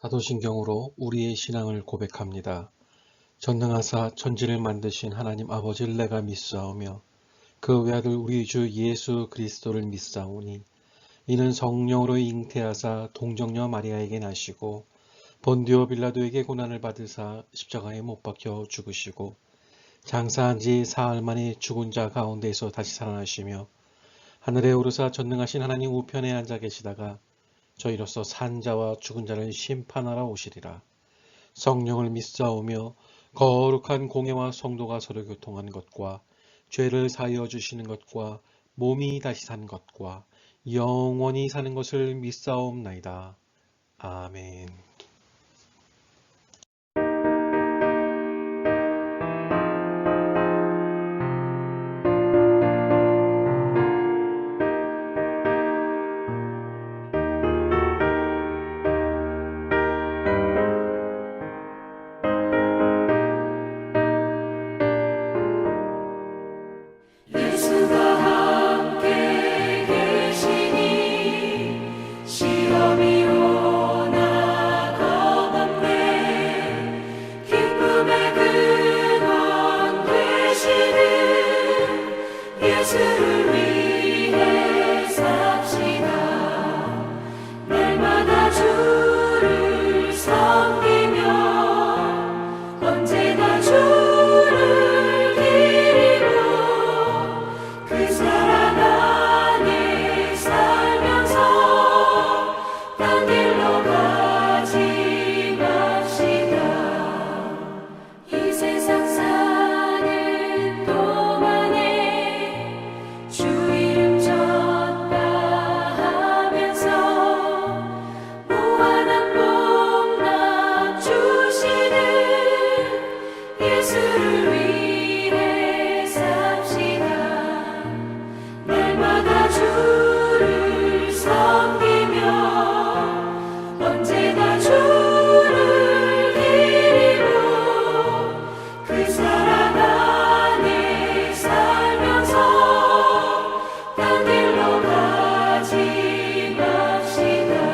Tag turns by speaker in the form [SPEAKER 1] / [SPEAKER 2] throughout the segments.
[SPEAKER 1] 사도신경으로 우리의 신앙을 고백합니다. 전능하사 천지를 만드신 하나님 아버지를 내가 믿사오며 그 외아들 우리 주 예수 그리스도를 믿사오니 이는 성령으로 잉태하사 동정녀 마리아에게 나시고 본디오 빌라도에게 고난을 받으사 십자가에 못 박혀 죽으시고 장사한 지 사흘 만에 죽은 자 가운데에서 다시 살아나시며 하늘에 오르사 전능하신 하나님 우편에 앉아 계시다가 저희로서 산 자와 죽은 자를 심판하러 오시리라. 성령을 믿사오며 거룩한 공예와 성도가 서로 교통한 것과 죄를 사하여 주시는 것과 몸이 다시 산 것과 영원히 사는 것을 믿사옵나이다. 아멘.
[SPEAKER 2] 예수가 함께 계시니 시험이 오나 겁없네. 기쁨의 근원 되시는 예수를 위해 삽시다. 날마다 주를 섬기며 언제나 주를 기리고 그 사랑 안에 살면서 딴 길로 가지 맙시다. 이 세상 사는 동안에 주 이름 전파하면서 무한한 복락 주시는 예수를 위해 삽시다. 날마다 주를 섬기며 언제나 주를 기리고 그 사랑 안에 살면서 딴 길로 가지 맙시다.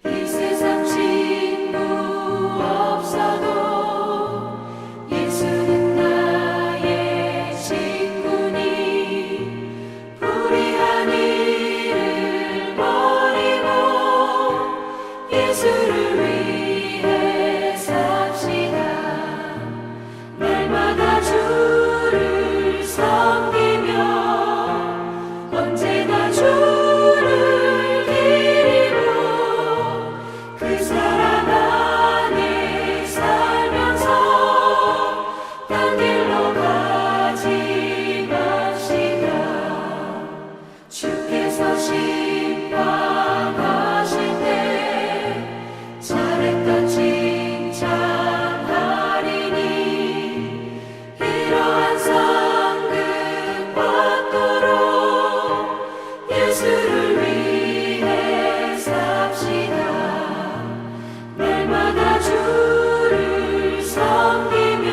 [SPEAKER 2] 이 세상 친구 없어도 예수는 나의 친구니 불의한 일을 버리고 예수를 위해 삽시다. 날마다 주를 섬기며 언제나 주를 기리고 그 사랑 안에 살면서 딴 길로 가지 맙시다. 주께서 심판하실 때 잘했다 칭찬하리니 이러한 상급 받도록 예수를 위해 삽시다. 날마다 주를 섬기며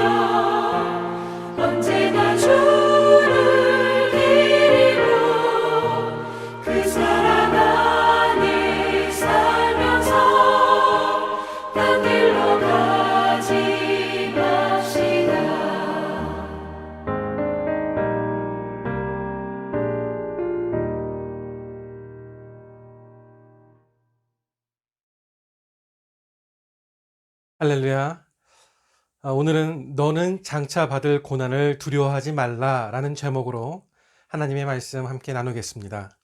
[SPEAKER 2] 언제나 주를 기리고 그 사랑 안에 살면서 딴 길로 가지 맙시다.
[SPEAKER 1] 할렐루야. 오늘은 너는 장차 받을 고난을 두려워하지 말라라는 제목으로 하나님의 말씀 함께 나누겠습니다.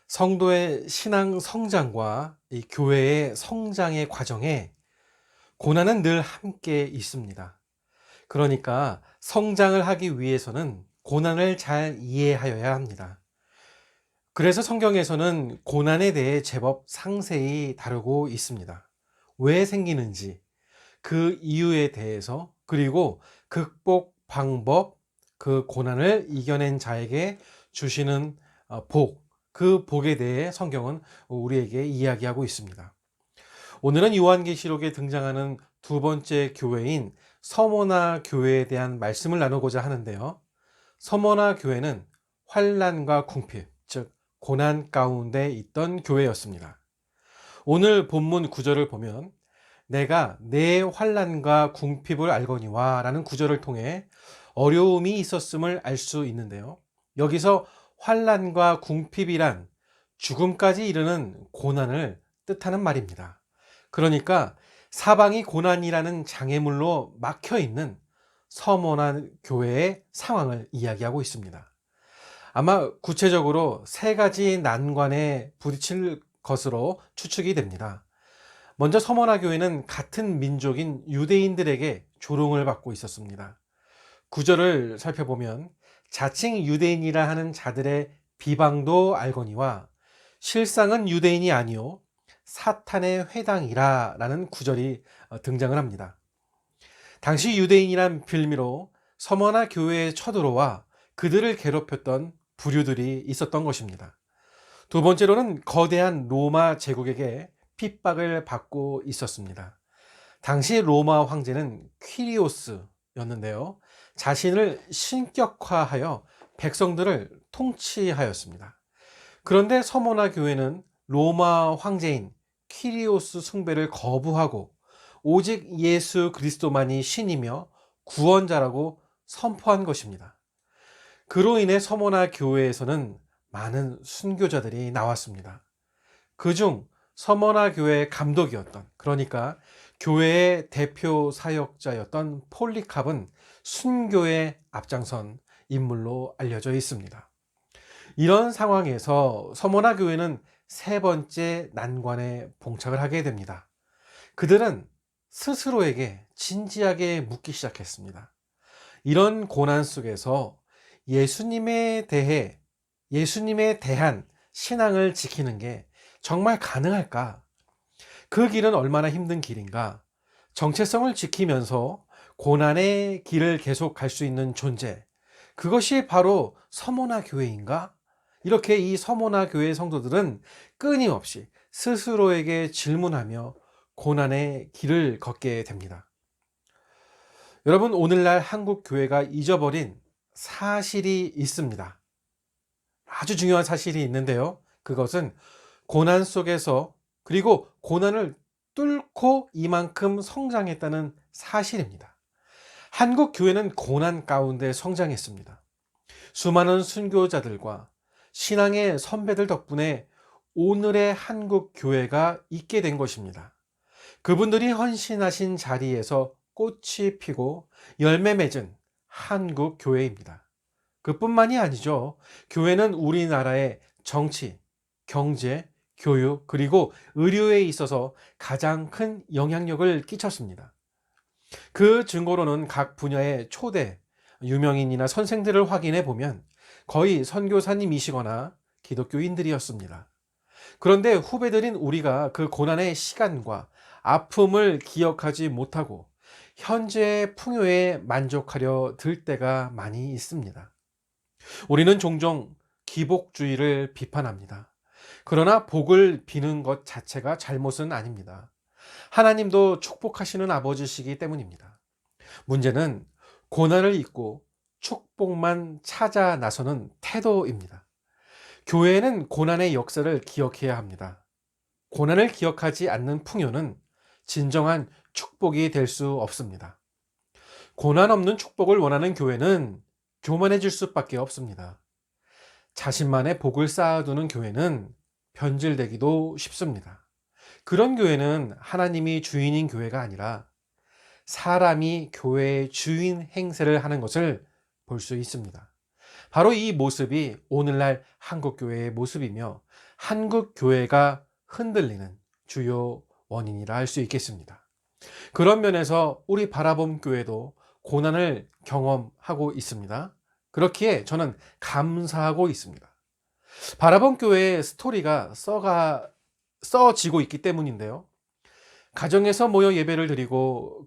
[SPEAKER 1] 성도의 신앙 성장과 이 교회의 성장의 과정에 고난은 늘 함께 있습니다. 그러니까 성장을 하기 위해서는 고난을 잘 이해하여야 합니다. 그래서 성경에서는 고난에 대해 제법 상세히 다루고 있습니다. 왜 생기는지, 그 이유에 대해서, 그리고 극복 방법, 그 고난을 이겨낸 자에게 주시는 복, 그 복에 대해 성경은 우리에게 이야기하고 있습니다. 오늘은 요한계시록에 등장하는 두 번째 교회인 서모나 교회에 대한 말씀을 나누고자 하는데요. 서모나 교회는 환난과 궁핍, 즉 고난 가운데 있던 교회였습니다. 오늘 본문 구절을 보면 내가 내 환난과 궁핍을 알거니와 라는 구절을 통해 어려움이 있었음을 알 수 있는데요. 여기서 환난과 궁핍이란 죽음까지 이르는 고난을 뜻하는 말입니다. 그러니까 사방이 고난이라는 장애물로 막혀 있는 서모나 교회의 상황을 이야기하고 있습니다. 아마 구체적으로 세 가지 난관에 부딪힐 것으로 추측이 됩니다. 먼저 서머나 교회는 같은 민족인 유대인들에게 조롱을 받고 있었습니다. 구절을 살펴보면 자칭 유대인이라 하는 자들의 비방도 알거니와 실상은 유대인이 아니요 사탄의 회당이라 라는 구절이 등장을 합니다. 당시 유대인이란 빌미로 서머나 교회에 쳐들어와 그들을 괴롭혔던 부류들이 있었던 것입니다. 두 번째로는 거대한 로마 제국에게 핍박을 받고 있었습니다. 당시 로마 황제는 퀴리오스였는데요. 자신을 신격화하여 백성들을 통치하였습니다. 그런데 서모나 교회는 로마 황제인 퀴리오스 숭배를 거부하고 오직 예수 그리스도만이 신이며 구원자라고 선포한 것입니다. 그로 인해 서모나 교회에서는 많은 순교자들이 나왔습니다. 그중 서머나 교회의 감독이었던, 그러니까 교회의 대표 사역자였던 폴리캅은 순교에 앞장선 인물로 알려져 있습니다. 이런 상황에서 서머나 교회는 세 번째 난관에 봉착을 하게 됩니다. 그들은 스스로에게 진지하게 묻기 시작했습니다. 이런 고난 속에서 예수님에 대한 신앙을 지키는 게 정말 가능할까? 그 길은 얼마나 힘든 길인가? 정체성을 지키면서 고난의 길을 계속 갈 수 있는 존재, 그것이 바로 서모나 교회인가? 이렇게 이 서모나 교회 성도들은 끊임없이 스스로에게 질문하며 고난의 길을 걷게 됩니다. 여러분, 오늘날 한국 교회가 잊어버린 사실이 있습니다. 아주 중요한 사실이 있는데요. 그것은 고난 속에서 그리고 고난을 뚫고 이만큼 성장했다는 사실입니다. 한국 교회는 고난 가운데 성장했습니다. 수많은 순교자들과 신앙의 선배들 덕분에 오늘의 한국 교회가 있게 된 것입니다. 그분들이 헌신하신 자리에서 꽃이 피고 열매 맺은 한국 교회입니다. 그뿐만이 아니죠. 교회는 우리나라의 정치, 경제, 교육, 그리고 의료에 있어서 가장 큰 영향력을 끼쳤습니다. 그 증거로는 각 분야의 초대 유명인이나 선생들을 확인해 보면 거의 선교사님이시거나 기독교인들이었습니다. 그런데 후배들인 우리가 그 고난의 시간과 아픔을 기억하지 못하고 현재의 풍요에 만족하려 들 때가 많이 있습니다. 우리는 종종 기복주의를 비판합니다. 그러나 복을 비는 것 자체가 잘못은 아닙니다. 하나님도 축복하시는 아버지시기 때문입니다. 문제는 고난을 잊고 축복만 찾아 나서는 태도입니다. 교회는 고난의 역사를 기억해야 합니다. 고난을 기억하지 않는 풍요는 진정한 축복이 될 수 없습니다. 고난 없는 축복을 원하는 교회는 교만해질 수밖에 없습니다. 자신만의 복을 쌓아두는 교회는 변질되기도 쉽습니다. 그런 교회는 하나님이 주인인 교회가 아니라 사람이 교회의 주인 행세를 하는 것을 볼 수 있습니다. 바로 이 모습이 오늘날 한국교회의 모습이며 한국교회가 흔들리는 주요 원인이라 할 수 있겠습니다. 그런 면에서 우리 바라봄 교회도 고난을 경험하고 있습니다. 그렇기에 저는 감사하고 있습니다. 바라봄 교회의 스토리가 써지고 있기 때문인데요. 가정에서 모여 예배를 드리고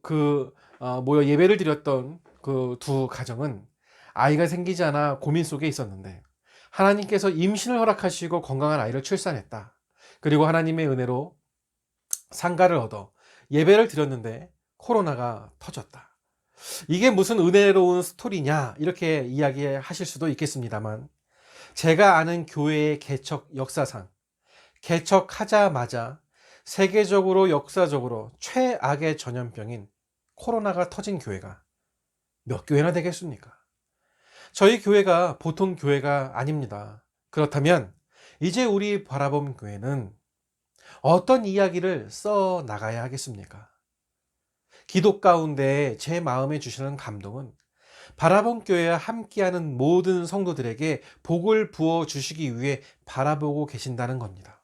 [SPEAKER 1] 모여 예배를 드렸던 그 두 가정은 아이가 생기지 않아 고민 속에 있었는데 하나님께서 임신을 허락하시고 건강한 아이를 출산했다. 그리고 하나님의 은혜로 상가를 얻어 예배를 드렸는데 코로나가 터졌다. 이게 무슨 은혜로운 스토리냐 이렇게 이야기하실 수도 있겠습니다만, 제가 아는 교회의 개척 역사상 개척하자마자 세계적으로 역사적으로 최악의 전염병인 코로나가 터진 교회가 몇 교회나 되겠습니까? 저희 교회가 보통 교회가 아닙니다. 그렇다면 이제 우리 바라봄 교회는 어떤 이야기를 써 나가야 하겠습니까? 기도 가운데 제 마음에 주시는 감동은 바라본 교회와 함께하는 모든 성도들에게 복을 부어 주시기 위해 바라보고 계신다는 겁니다.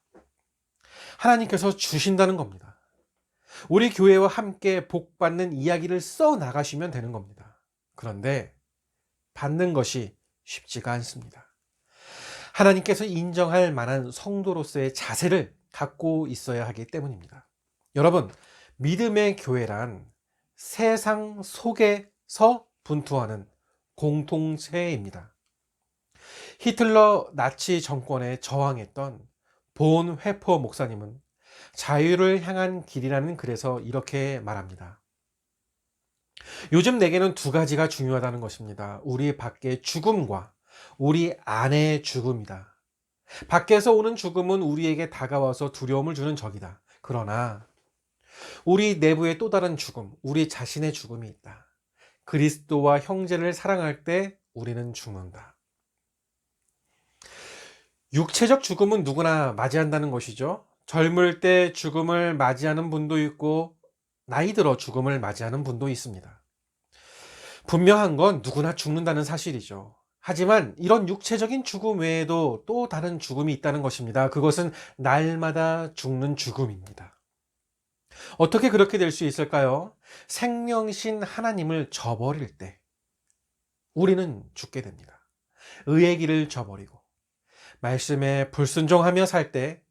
[SPEAKER 1] 하나님께서 주신다는 겁니다. 우리 교회와 함께 복받는 이야기를 써 나가시면 되는 겁니다. 그런데 받는 것이 쉽지가 않습니다. 하나님께서 인정할 만한 성도로서의 자세를 갖고 있어야 하기 때문입니다. 여러분, 믿음의 교회란 세상 속에서 분투하는 공동체입니다. 히틀러 나치 정권에 저항했던 본 회퍼 목사님은 자유를 향한 길이라는 글에서 이렇게 말합니다. 요즘 내게는 두 가지가 중요하다는 것입니다. 우리 밖의 죽음과 우리 안의 죽음이다. 밖에서 오는 죽음은 우리에게 다가와서 두려움을 주는 적이다. 그러나 우리 내부에 또 다른 죽음, 우리 자신의 죽음이 있다. 그리스도와 형제를 사랑할 때 우리는 죽는다. 육체적 죽음은 누구나 맞이한다는 것이죠. 젊을 때 죽음을 맞이하는 분도 있고 나이 들어 죽음을 맞이하는 분도 있습니다. 분명한 건 누구나 죽는다는 사실이죠. 하지만 이런 육체적인 죽음 외에도 또 다른 죽음이 있다는 것입니다. 그것은 날마다 죽는 죽음입니다. 어떻게 그렇게 될 수 있을까요? 생명신 하나님을 저버릴 때 우리는 죽게 됩니다. 의의 길을 저버리고 말씀에 불순종하며 살 때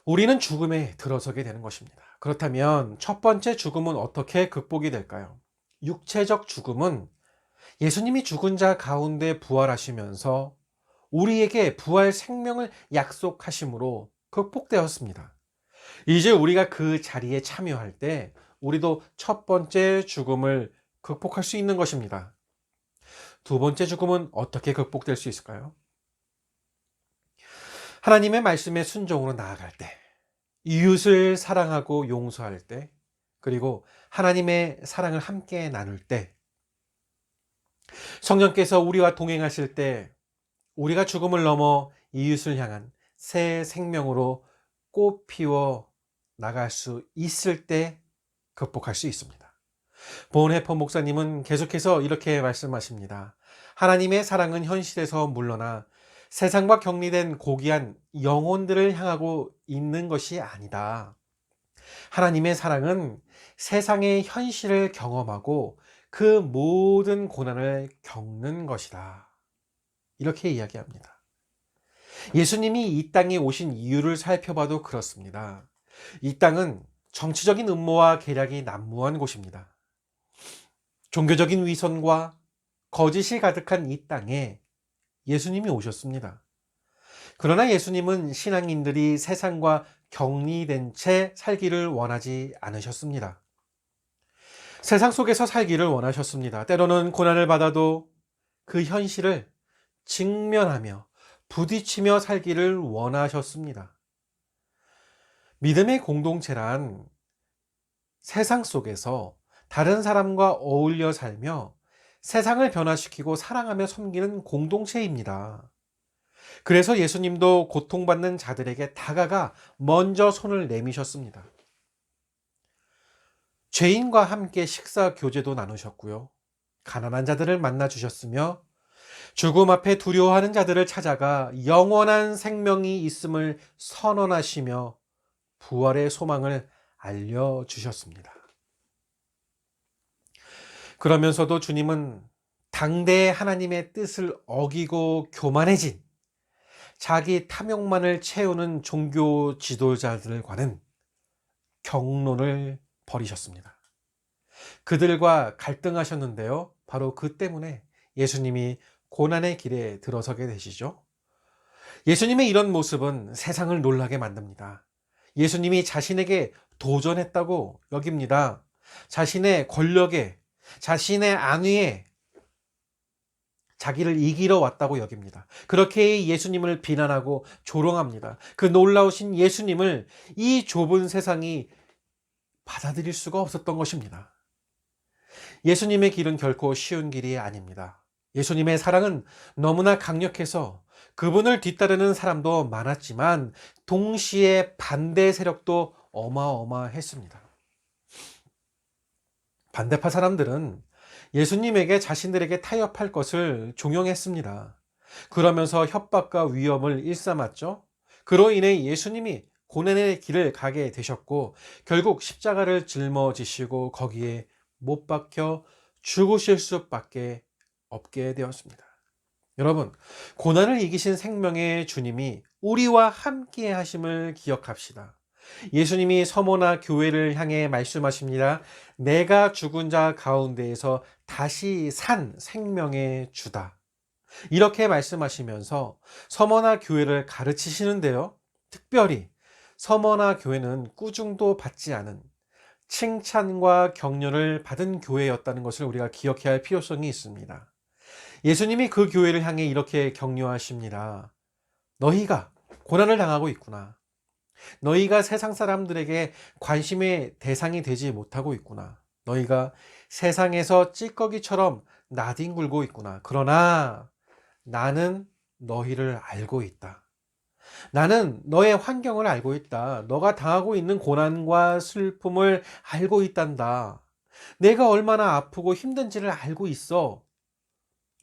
[SPEAKER 1] 우리는 죽음에 들어서게 되는 것입니다. 그렇다면 첫 번째 죽음은 어떻게 극복이 될까요? 육체적 죽음은 예수님이 죽은 자 가운데 부활하시면서 우리에게 부활 생명을 약속하심으로 극복되었습니다. 이제 우리가 그 자리에 참여할 때 우리도 첫 번째 죽음을 극복할 수 있는 것입니다. 두 번째 죽음은 어떻게 극복될 수 있을까요? 하나님의 말씀에 순종으로 나아갈 때, 이웃을 사랑하고 용서할 때, 그리고 하나님의 사랑을 함께 나눌 때, 성령께서 우리와 동행하실 때 우리가 죽음을 넘어 이웃을 향한 새 생명으로 꽃 피워 나갈 수 있을 때 극복할 수 있습니다. 본해퍼 목사님은 계속해서 이렇게 말씀하십니다. 하나님의 사랑은 현실에서 물러나 세상과 격리된 고귀한 영혼들을 향하고 있는 것이 아니다. 하나님의 사랑은 세상의 현실을 경험하고 그 모든 고난을 겪는 것이다. 이렇게 이야기합니다. 예수님이 이 땅에 오신 이유를 살펴봐도 그렇습니다. 이 땅은 정치적인 음모와 계략이 난무한 곳입니다. 종교적인 위선과 거짓이 가득한 이 땅에 예수님이 오셨습니다. 그러나 예수님은 신앙인들이 세상과 격리된 채 살기를 원하지 않으셨습니다. 세상 속에서 살기를 원하셨습니다. 때로는 고난을 받아도 그 현실을 직면하며 부딪히며 살기를 원하셨습니다. 믿음의 공동체란 세상 속에서 다른 사람과 어울려 살며 세상을 변화시키고 사랑하며 섬기는 공동체입니다. 그래서 예수님도 고통받는 자들에게 다가가 먼저 손을 내미셨습니다. 죄인과 함께 식사 교제도 나누셨고요. 가난한 자들을 만나 주셨으며 죽음 앞에 두려워하는 자들을 찾아가 영원한 생명이 있음을 선언하시며 부활의 소망을 알려주셨습니다. 그러면서도 주님은 당대의 하나님의 뜻을 어기고 교만해진 자기 탐욕만을 채우는 종교 지도자들과는 경론을 벌이셨습니다. 그들과 갈등하셨는데요. 바로 그 때문에 예수님이
[SPEAKER 3] 고난의 길에 들어서게 되시죠. 예수님의 이런 모습은 세상을 놀라게 만듭니다. 예수님이 자신에게 도전했다고 여깁니다. 자신의 권력에, 자신의 안위에 자기를 이기러 왔다고 여깁니다. 그렇게 예수님을 비난하고 조롱합니다. 그 놀라우신 예수님을 이 좁은 세상이 받아들일 수가 없었던 것입니다. 예수님의 길은 결코 쉬운 길이 아닙니다. 예수님의 사랑은 너무나 강력해서 그분을 뒤따르는 사람도 많았지만 동시에 반대 세력도 어마어마했습니다. 반대파 사람들은 예수님에게 자신들에게 타협할 것을 종용했습니다. 그러면서 협박과 위험을 일삼았죠. 그로 인해 예수님이 고난의 길을 가게 되셨고 결국 십자가를 짊어지시고 거기에 못 박혀 죽으실 수밖에 없게 되었습니다. 여러분, 고난을 이기신 생명의 주님이 우리와 함께 하심을 기억합시다. 예수님이 서모나 교회를 향해 말씀하십니다. 내가 죽은 자 가운데에서 다시 산 생명의 주다. 이렇게 말씀하시면서 서머나 교회를 가르치시는데요. 특별히 서머나 교회는 꾸중도 받지 않은 칭찬과 격려를 받은 교회였다는 것을 우리가 기억해야 할 필요성이 있습니다. 예수님이 그 교회를 향해 이렇게 격려하십니다. 너희가 고난을 당하고 있구나. 너희가 세상 사람들에게 관심의 대상이 되지 못하고 있구나. 너희가 세상에서 찌꺼기처럼 나뒹굴고 있구나. 그러나 나는 너희를 알고 있다. 나는 너의 환경을 알고 있다. 너가 당하고 있는 고난과 슬픔을 알고 있단다. 내가 얼마나 아프고 힘든지를 알고 있어.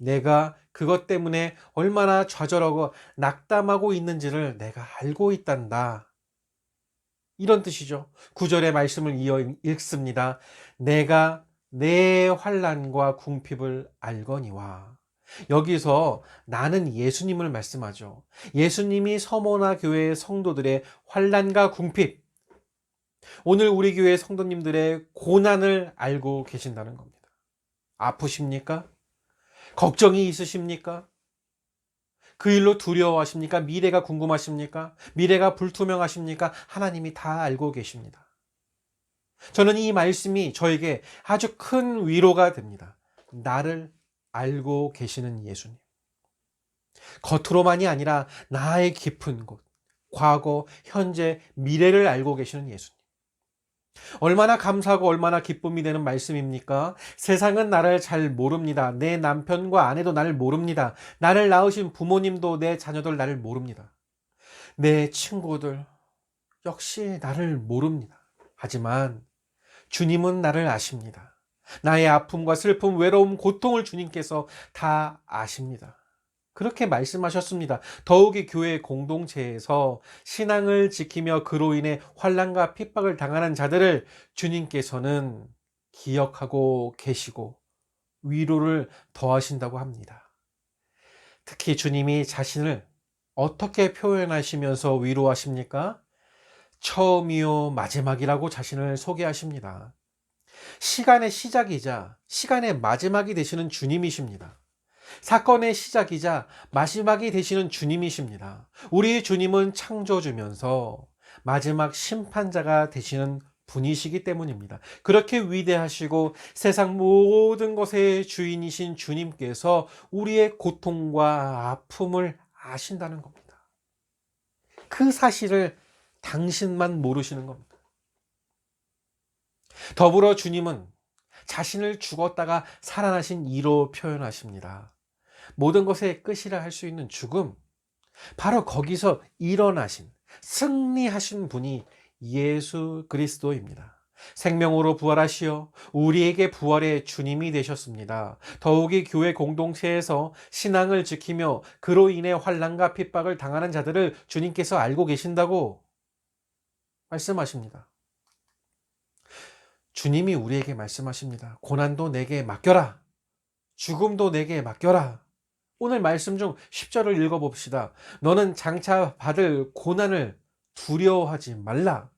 [SPEAKER 3] 내가 그것 때문에 얼마나 좌절하고 낙담하고 있는지를 내가 알고 있단다. 이런 뜻이죠. 9절의 말씀을 이어 읽습니다. 내가 내 환난과 궁핍을 알거니와. 여기서 나는 예수님을 말씀하죠. 예수님이 서모나 교회의 성도들의 환난과 궁핍, 오늘 우리 교회 성도님들의 고난을 알고 계신다는 겁니다. 아프십니까? 걱정이 있으십니까? 그 일로 두려워하십니까? 미래가 궁금하십니까? 미래가 불투명하십니까? 하나님이 다 알고 계십니다. 저는 이 말씀이 저에게 아주 큰 위로가 됩니다. 나를 알고 계시는 예수님. 겉으로만이 아니라 나의 깊은 곳, 과거, 현재, 미래를 알고 계시는 예수님. 얼마나 감사하고 얼마나 기쁨이 되는 말씀입니까? 세상은 나를 잘 모릅니다. 내 남편과 아내도 나를 모릅니다. 나를 낳으신 부모님도 내 자녀들 나를 모릅니다. 내 친구들 역시 나를 모릅니다. 하지만 주님은 나를 아십니다. 나의 아픔과 슬픔, 외로움, 고통을 주님께서 다 아십니다. 그렇게 말씀하셨습니다. 더욱이 교회 공동체에서 신앙을 지키며 그로 인해 환난과 핍박을 당하는 자들을 주님께서는 기억하고 계시고 위로를 더하신다고 합니다. 특히 주님이 자신을 어떻게 표현하시면서 위로하십니까? 처음이요 마지막이라고 자신을 소개하십니다. 시간의 시작이자 시간의 마지막이 되시는 주님이십니다. 사건의 시작이자 마지막이 되시는 주님이십니다. 우리 주님은 창조주면서 마지막 심판자가 되시는 분이시기 때문입니다. 그렇게 위대하시고 세상 모든 것의 주인이신 주님께서 우리의 고통과 아픔을 아신다는 겁니다. 그 사실을 당신만 모르시는 겁니다. 더불어 주님은 자신을 죽었다가 살아나신 이로 표현하십니다. 모든 것의 끝이라 할 수 있는 죽음, 바로 거기서 일어나신, 승리하신 분이 예수 그리스도입니다. 생명으로 부활하시어 우리에게 부활의 주님이 되셨습니다. 더욱이 교회 공동체에서 신앙을 지키며 그로 인해 환난과 핍박을 당하는 자들을 주님께서 알고 계신다고 말씀하십니다. 주님이 우리에게 말씀하십니다. 고난도 내게 맡겨라. 죽음도 내게 맡겨라. 오늘 말씀 중 10절을 읽어봅시다. 너는 장차 받을 고난을 두려워하지 말라.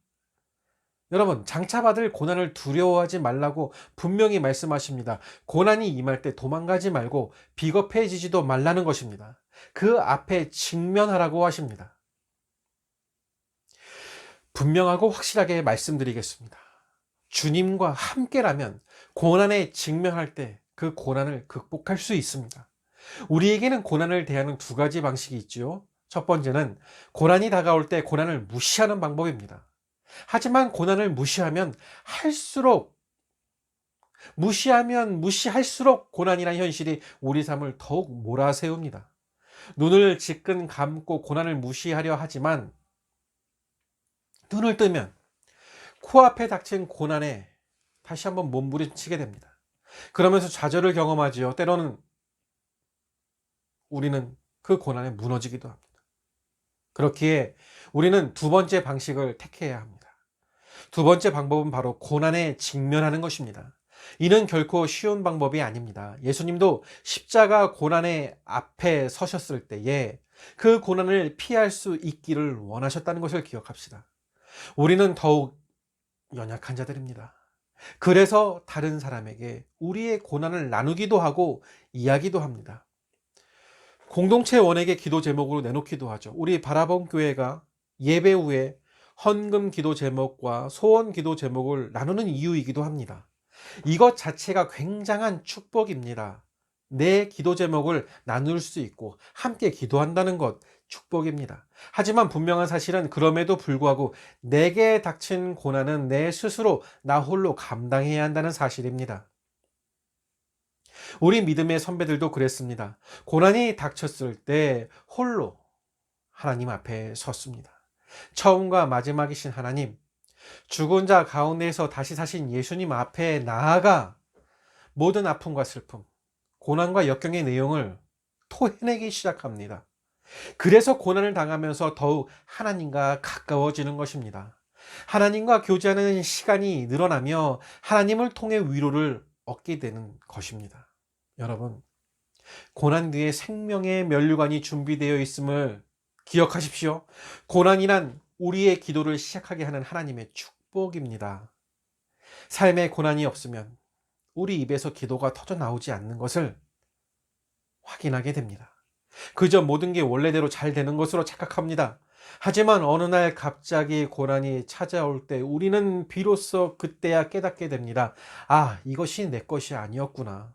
[SPEAKER 3] 여러분, 장차 받을 고난을 두려워하지 말라고 분명히 말씀하십니다. 고난이 임할 때 도망가지 말고 비겁해지지도 말라는 것입니다. 그 앞에 직면하라고 하십니다. 분명하고 확실하게 말씀드리겠습니다. 주님과 함께라면 고난에 직면할 때 그 고난을 극복할 수 있습니다. 우리에게는 고난을 대하는 두 가지 방식이 있죠. 첫 번째는 고난이 다가올 때 고난을 무시하는 방법입니다. 하지만 고난을 무시하면 무시할수록 고난이란 현실이 우리 삶을 더욱 몰아세웁니다. 눈을 지끈 감고 고난을 무시하려 하지만 눈을 뜨면 코앞에 닥친 고난에 다시 한번 몸부림치게 됩니다. 그러면서 좌절을 경험하지요. 때로는 우리는 그 고난에 무너지기도 합니다. 그렇기에 우리는 두 번째 방식을 택해야 합니다. 두 번째 방법은 바로 고난에 직면하는 것입니다. 이는 결코 쉬운 방법이 아닙니다. 예수님도 십자가 고난의 앞에 서셨을 때에 그 고난을 피할 수 있기를 원하셨다는 것을 기억합시다. 우리는 더욱 연약한 자들입니다. 그래서 다른 사람에게 우리의 고난을 나누기도 하고 이야기도 합니다. 공동체 원액의 기도 제목으로 내놓기도 하죠. 우리 바라본 교회가 예배 후에 헌금 기도 제목과 소원 기도 제목을 나누는 이유이기도 합니다. 이것 자체가 굉장한 축복입니다. 내 기도 제목을 나눌 수 있고 함께 기도한다는 것 축복입니다. 하지만 분명한 사실은 그럼에도 불구하고 내게 닥친 고난은 내 스스로 나 홀로 감당해야 한다는 사실입니다. 우리 믿음의 선배들도 그랬습니다. 고난이 닥쳤을 때 홀로 하나님 앞에 섰습니다. 처음과 마지막이신 하나님, 죽은 자 가운데에서 다시 사신 예수님 앞에 나아가 모든 아픔과 슬픔, 고난과 역경의 내용을 토해내기 시작합니다. 그래서 고난을 당하면서 더욱 하나님과 가까워지는 것입니다. 하나님과 교제하는 시간이 늘어나며 하나님을 통해 위로를 얻게 되는 것입니다. 여러분, 고난 뒤에 생명의 면류관이 준비되어 있음을 기억하십시오. 고난이란 우리의 기도를 시작하게 하는 하나님의 축복입니다. 삶에 고난이 없으면 우리 입에서 기도가 터져 나오지 않는 것을 확인하게 됩니다. 그저 모든 게 원래대로 잘 되는 것으로 착각합니다. 하지만 어느 날 갑자기 고난이 찾아올 때 우리는 비로소 그때야 깨닫게 됩니다. 아, 이것이 내 것이 아니었구나.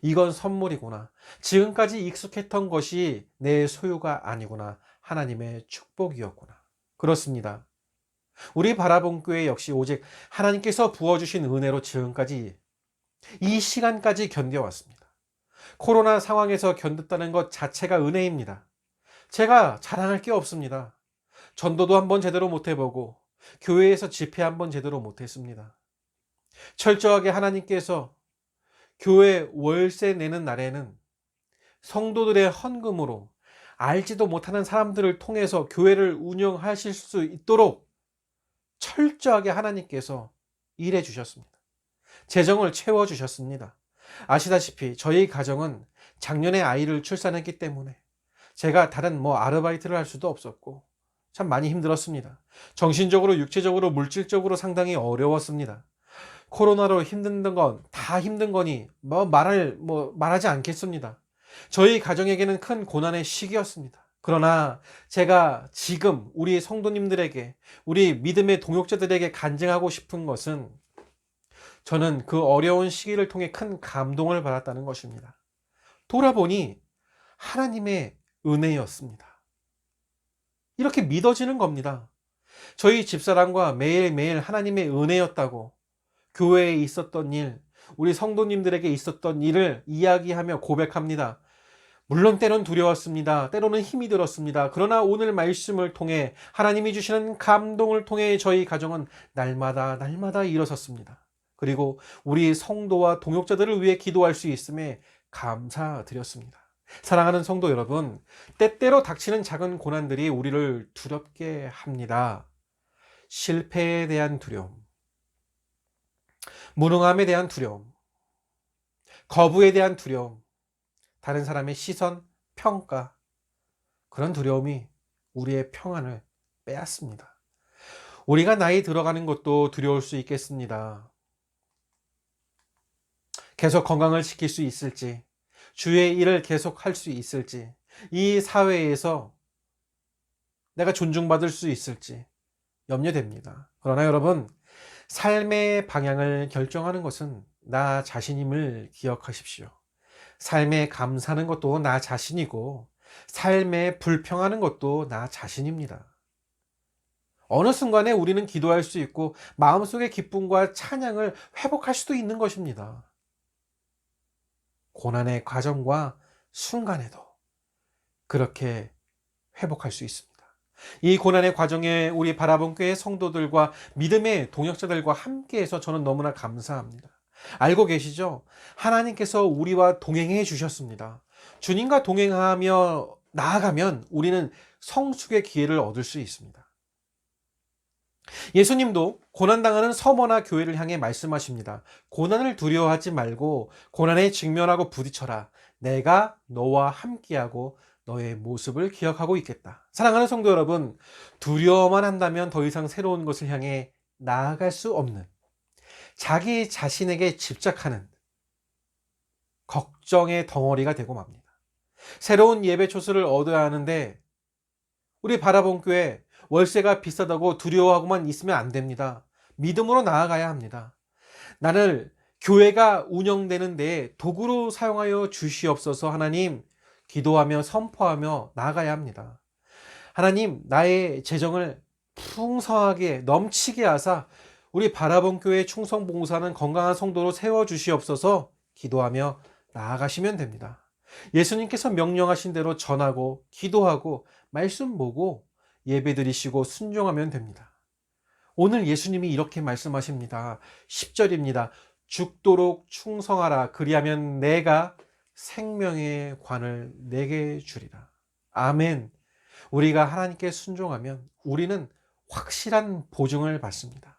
[SPEAKER 3] 이건 선물이구나. 지금까지 익숙했던 것이 내 소유가 아니구나. 하나님의 축복이었구나. 그렇습니다. 우리 바라본 교회 역시 오직 하나님께서 부어주신 은혜로 지금까지 이 시간까지 견뎌왔습니다. 코로나 상황에서 견뎠다는 것 자체가 은혜입니다. 제가 자랑할 게 없습니다. 전도도 한번 제대로 못 해보고 교회에서 집회 한번 제대로 못 했습니다. 철저하게 하나님께서 교회 월세 내는 날에는 성도들의 헌금으로 알지도 못하는 사람들을 통해서 교회를 운영하실 수 있도록 철저하게 하나님께서 일해 주셨습니다. 재정을 채워 주셨습니다. 아시다시피 저희 가정은 작년에 아이를 출산했기 때문에 제가 다른 아르바이트를 할 수도 없었고 참 많이 힘들었습니다. 정신적으로, 육체적으로, 물질적으로 상당히 어려웠습니다. 코로나로 힘든 건 다 힘든 거니 말하지 않겠습니다. 저희 가정에게는 큰 고난의 시기였습니다. 그러나 제가 지금 우리 성도님들에게, 우리 믿음의 동역자들에게 간증하고 싶은 것은 저는 그 어려운 시기를 통해 큰 감동을 받았다는 것입니다. 돌아보니 하나님의 은혜였습니다. 이렇게 믿어지는 겁니다. 저희 집사람과 매일매일 하나님의 은혜였다고 교회에 있었던 일, 우리 성도님들에게 있었던 일을 이야기하며 고백합니다. 물론 때론 두려웠습니다. 때로는 힘이 들었습니다. 그러나 오늘 말씀을 통해 하나님이 주시는 감동을 통해 저희 가정은 날마다 일어섰습니다. 그리고 우리 성도와 동역자들을 위해 기도할 수 있음에 감사드렸습니다. 사랑하는 성도 여러분, 때때로 닥치는 작은 고난들이 우리를 두렵게 합니다. 실패에 대한 두려움, 무능함에 대한 두려움, 거부에 대한 두려움, 다른 사람의 시선, 평가, 그런 두려움이 우리의 평안을 빼앗습니다. 우리가 나이 들어가는 것도 두려울 수 있겠습니다. 계속 건강을 지킬 수 있을지, 주의 일을 계속 할 수 있을지, 이 사회에서 내가 존중받을 수 있을지 염려됩니다. 그러나 여러분, 삶의 방향을 결정하는 것은 나 자신임을 기억하십시오. 삶에 감사하는 것도 나 자신이고, 삶에 불평하는 것도 나 자신입니다. 어느 순간에 우리는 기도할 수 있고 마음속의 기쁨과 찬양을 회복할 수도 있는 것입니다. 고난의 과정과 순간에도 그렇게 회복할 수 있습니다. 이 고난의 과정에 우리 바라본 교회 성도들과 믿음의 동역자들과 함께해서 저는 너무나 감사합니다. 알고 계시죠? 하나님께서 우리와 동행해 주셨습니다. 주님과 동행하며 나아가면 우리는 성숙의 기회를 얻을 수 있습니다. 예수님도 고난당하는 서머나 교회를 향해 말씀하십니다. 고난을 두려워하지 말고 고난에 직면하고 부딪혀라. 내가 너와 함께하고 너의 모습을 기억하고 있겠다. 사랑하는 성도 여러분, 두려워만 한다면 더 이상 새로운 것을 향해 나아갈 수 없는, 자기 자신에게 집착하는 걱정의 덩어리가 되고 맙니다. 새로운 예배 초소를 얻어야 하는데 우리 바라본 교회 월세가 비싸다고 두려워하고만 있으면 안 됩니다. 믿음으로 나아가야 합니다. 나를 교회가 운영되는 데 도구로 사용하여 주시옵소서. 하나님, 기도하며 선포하며 나아가야 합니다. 하나님, 나의 재정을 풍성하게 넘치게 하사 우리 바라본 교회 충성 봉사하는 건강한 성도로 세워주시옵소서. 기도하며 나아가시면 됩니다. 예수님께서 명령하신 대로 전하고 기도하고 말씀 보고 예배드리시고 순종하면 됩니다. 오늘 예수님이 이렇게 말씀하십니다. 10절입니다. 죽도록 충성하라. 그리하면 내가 생명의 관을 내게 주리라. 아멘. 우리가 하나님께 순종하면 우리는 확실한 보증을 받습니다.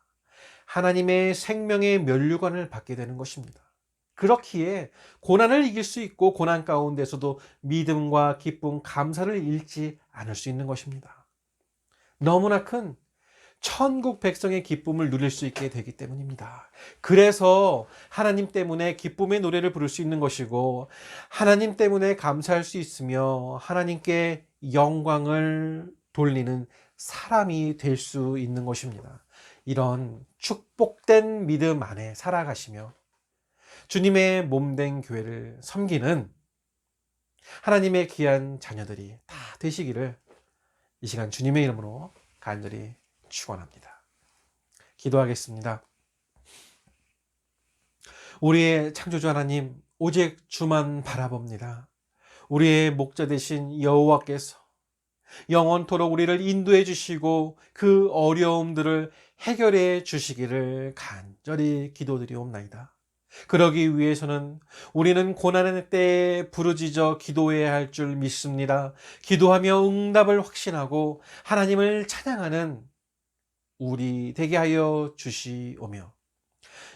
[SPEAKER 3] 하나님의 생명의 면류관을 받게 되는 것입니다. 그렇기에 고난을 이길 수 있고 고난 가운데서도 믿음과 기쁨, 감사를 잃지 않을 수 있는 것입니다. 너무나 큰 천국 백성의 기쁨을 누릴 수 있게 되기 때문입니다. 그래서 하나님 때문에 기쁨의 노래를 부를 수 있는 것이고 하나님 때문에 감사할 수 있으며 하나님께 영광을 돌리는 사람이 될 수 있는 것입니다. 이런 축복된 믿음 안에 살아가시며 주님의 몸된 교회를 섬기는 하나님의 귀한 자녀들이 다 되시기를 이 시간 주님의 이름으로 간절히 축원합니다. 기도하겠습니다. 우리의 창조주 하나님, 오직 주만 바라봅니다. 우리의 목자 되신 여호와께서 영원토록 우리를 인도해 주시고 그 어려움들을 해결해 주시기를 간절히 기도드리옵나이다. 그러기 위해서는 우리는 고난의 때에 부르짖어 기도해야 할 줄 믿습니다. 기도하며 응답을 확신하고 하나님을 찬양하는 우리 되게 하여 주시오며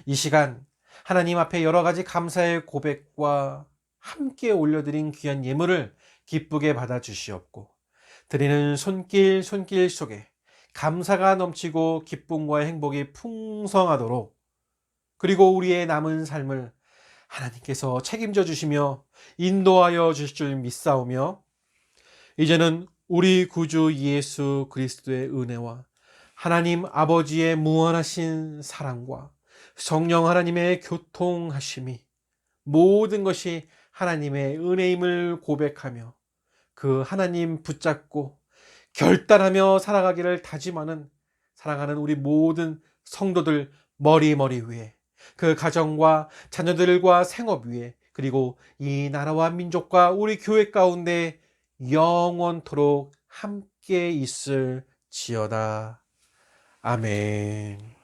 [SPEAKER 3] 이 시간 하나님 앞에 여러 가지 감사의 고백과 함께 올려드린 귀한 예물을 기쁘게 받아 주시옵고 드리는 손길 속에 감사가 넘치고 기쁨과 행복이 풍성하도록 그리고 우리의 남은 삶을 하나님께서 책임져 주시며 인도하여 주실 줄 믿사오며 이제는 우리 구주 예수 그리스도의 은혜와 하나님 아버지의 무한하신 사랑과 성령 하나님의 교통하심이 모든 것이 하나님의 은혜임을 고백하며 그 하나님 붙잡고 결단하며 살아가기를 다짐하는 사랑하는 우리 모든 성도들 머리 위에 그 가정과 자녀들과 생업 위에 그리고 이 나라와 민족과 우리 교회 가운데 영원토록 함께 있을지어다. 아멘.